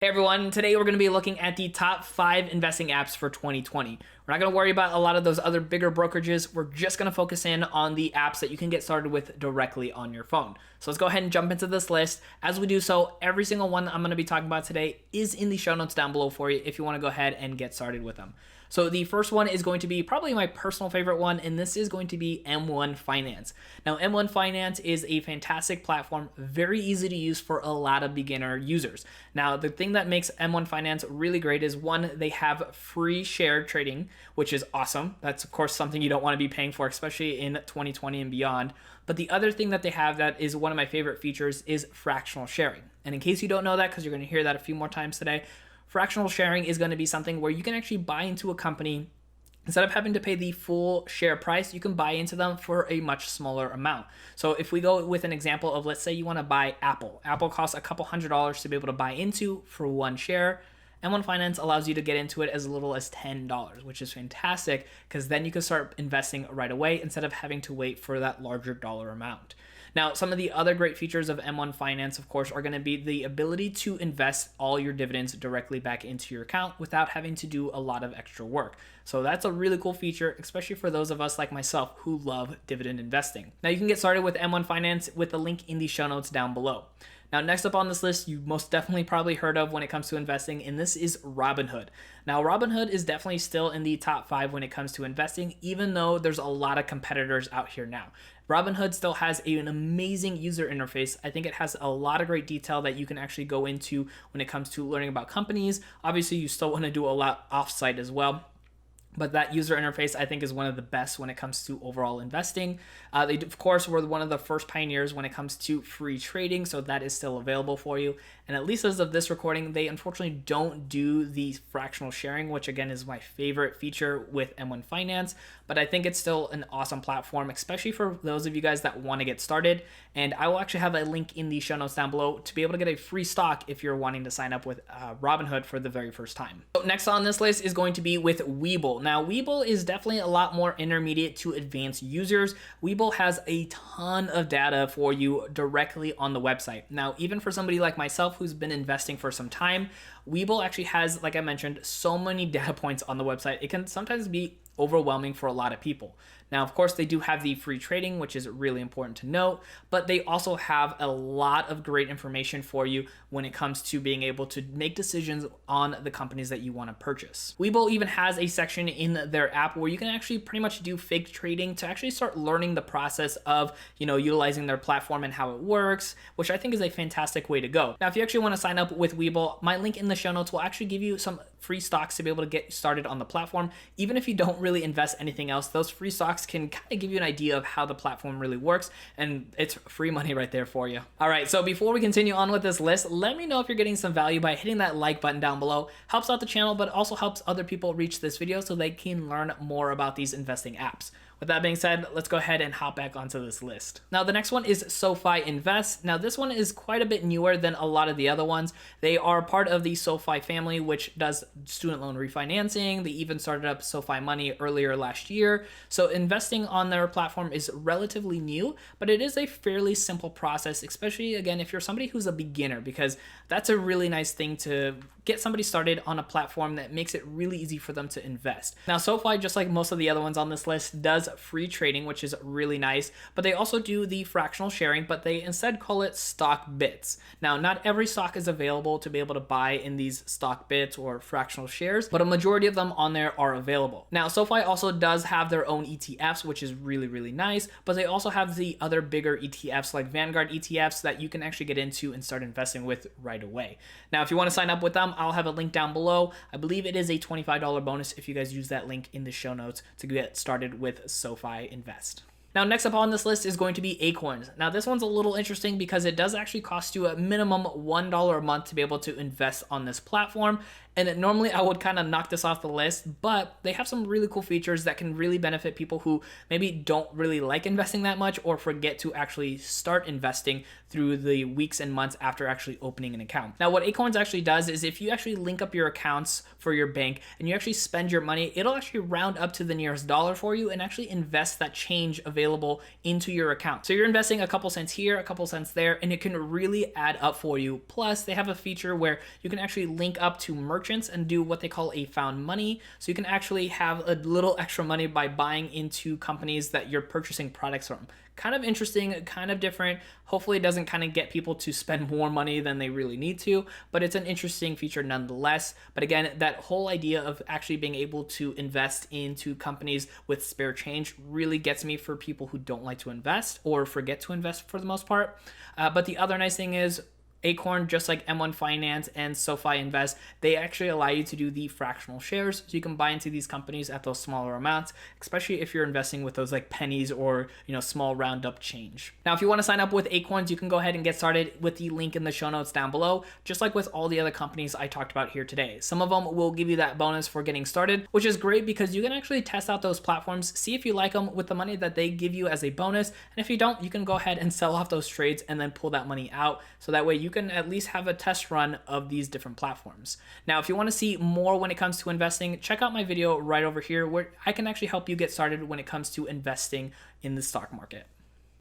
Hey everyone, today we're going to be looking at the top 5 investing apps for 2020. We're not going to worry about a lot of those other bigger brokerages. We're just going to focus in on the apps that you can get started with directly on your phone. So let's go ahead and jump into this list. As we do so, every single one that I'm going to be talking about today is in the show notes down below for you if you want to go ahead and get started with them. So the first one is going to be probably my personal favorite one, and this is going to be M1 Finance. Now, M1 Finance is a fantastic platform, very easy to use for a lot of beginner users. Now, the thing that makes M1 Finance really great is one, they have free share trading, which is awesome. That's of course something you don't want to be paying for, especially in 2020 and beyond. But the other thing that they have that is one of my favorite features is fractional sharing. And in case you don't know that, because you're going to hear that a few more times today, fractional sharing is going to be something where you can actually buy into a company. Instead of having to pay the full share price, you can buy into them for a much smaller amount. So if we go with an example of, let's say you want to buy Apple. Apple costs a couple $100s to be able to buy into for one share. M1 Finance allows you to get into it as little as $10, which is fantastic because then you can start investing right away instead of having to wait for that larger dollar amount. Now, some of the other great features of M1 Finance, of course, are going to be the ability to invest all your dividends directly back into your account without having to do a lot of extra work. So that's a really cool feature, especially for those of us like myself who love dividend investing. Now, you can get started with M1 Finance with the link in the show notes down below. Now, next up on this list, you most definitely probably heard of when it comes to investing, and this is Robinhood. Now, Robinhood is definitely still in the top 5 when it comes to investing, even though there's a lot of competitors out here now. Robinhood still has an amazing user interface. I think it has a lot of great detail that you can actually go into when it comes to learning about companies. Obviously, you still want to do a lot offsite as well. But that user interface, I think, is one of the best when it comes to overall investing. They, of course, were one of the first pioneers when it comes to free trading, so that is still available for you. And at least as of this recording, they unfortunately don't do the fractional sharing, which again is my favorite feature with M1 Finance. But I think it's still an awesome platform, especially for those of you guys that want to get started. And I will actually have a link in the show notes down below to be able to get a free stock if you're wanting to sign up with Robinhood for the very first time. So next on this list is going to be with Webull. Now, Webull is definitely a lot more intermediate to advanced users. Webull has a ton of data for you directly on the website. Now, even for somebody like myself who's been investing for some time, Webull actually has, like I mentioned, so many data points on the website. It can sometimes be overwhelming for a lot of people. Now, of course, they do have the free trading, which is really important to note, but they also have a lot of great information for you when it comes to being able to make decisions on the companies that you want to purchase. Webull even has a section in their app where you can actually pretty much do fake trading to actually start learning the process of, utilizing their platform and how it works, which I think is a fantastic way to go. Now, if you actually want to sign up with Webull, my link in the show notes will actually give you some free stocks to be able to get started on the platform. Even if you don't really invest anything else, those free stocks can kind of give you an idea of how the platform really works, and it's free money right there for you. All right, so before we continue on with this list, let me know if you're getting some value by hitting that like button down below. Helps out the channel, but also helps other people reach this video so they can learn more about these investing apps. With that being said, let's go ahead and hop back onto this list. Now, the next one is Sophie Invest. Now, this one is quite a bit newer than a lot of the other ones. They are part of the Sophie family, which does student loan refinancing. They even started up Sophie Money earlier last year. So investing on their platform is relatively new, but it is a fairly simple process, especially, again, if you're somebody who's a beginner, because that's a really nice thing to get somebody started on a platform that makes it really easy for them to invest. Now, Sophie, just like most of the other ones on this list, does free trading, which is really nice, but they also do the fractional sharing, but they instead call it stock bits. Now, not every stock is available to be able to buy in these stock bits or fractional shares, but a majority of them on there are available. Now, Sophie also does have their own ETFs, which is really, really nice, but they also have the other bigger ETFs like Vanguard ETFs that you can actually get into and start investing with right away. Now, if you want to sign up with them, I'll have a link down below. I believe it is a $25 bonus if you guys use that link in the show notes to get started with Sophie Invest. Now, next up on this list is going to be Acorns. Now, this one's a little interesting because it does actually cost you a minimum $1 a month to be able to invest on this platform. And normally I would kind of knock this off the list, but they have some really cool features that can really benefit people who maybe don't really like investing that much or forget to actually start investing through the weeks and months after actually opening an account. Now, what Acorns actually does is if you actually link up your accounts for your bank and you actually spend your money, it'll actually round up to the nearest dollar for you and actually invest that change of available into your account. So you're investing a couple cents here, a couple cents there, and it can really add up for you. Plus, they have a feature where you can actually link up to merchants and do what they call a found money. So you can actually have a little extra money by buying into companies that you're purchasing products from. Kind of interesting, kind of different. Hopefully it doesn't kind of get people to spend more money than they really need to, but it's an interesting feature nonetheless. But again, that whole idea of actually being able to invest into companies with spare change really gets me for people who don't like to invest or forget to invest for the most part. But the other nice thing is Acorn, just like M1 Finance and Sophie Invest, they actually allow you to do the fractional shares. So you can buy into these companies at those smaller amounts, especially if you're investing with those like pennies or, small round up change. Now, if you want to sign up with Acorns, you can go ahead and get started with the link in the show notes down below, just like with all the other companies I talked about here today. Some of them will give you that bonus for getting started, which is great because you can actually test out those platforms, see if you like them with the money that they give you as a bonus. And if you don't, you can go ahead and sell off those trades and then pull that money out. So that way you can at least have a test run of these different platforms. Now, if you want to see more when it comes to investing, check out my video right over here where I can actually help you get started when it comes to investing in the stock market.